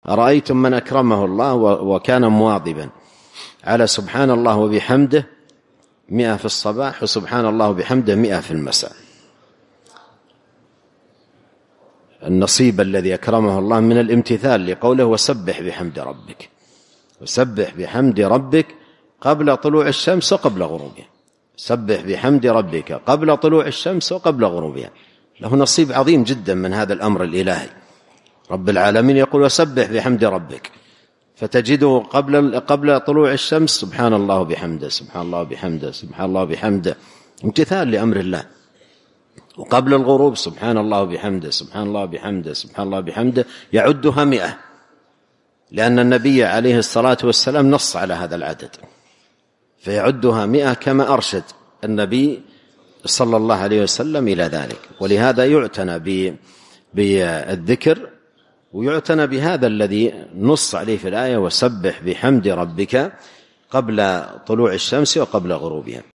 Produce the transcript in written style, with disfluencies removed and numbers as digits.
أرأيتم من أكرمه الله وكان مواظبا على سبحان الله وبحمده 100 في الصباح وسبحان الله وبحمده 100 في المساء. النصيب الذي أكرمه الله من الامتثال لقوله وسبح بحمد ربك، وسبح بحمد ربك قبل طلوع الشمس وقبل غروبها، سبح بحمد ربك قبل طلوع الشمس وقبل غروبها. له نصيب عظيم جدا من هذا الأمر الإلهي. رب العالمين يقول وسبح بحمد ربك، فتجده قبل طلوع الشمس سبحان الله وبحمده سبحان الله وبحمده سبحان الله وبحمده، امتثال لأمر الله. وقبل الغروب سبحان الله وبحمده سبحان الله وبحمده سبحان الله وبحمده، يعدها 100، لأن النبي عليه الصلاة والسلام نص على هذا العدد، فيعدها 100 كما أرشد النبي صلى الله عليه وسلم إلى ذلك. ولهذا يعتنى بالذكر، ويعتنى بهذا الذي نص عليه في الآية وسبح بحمد ربك قبل طلوع الشمس وقبل غروبها.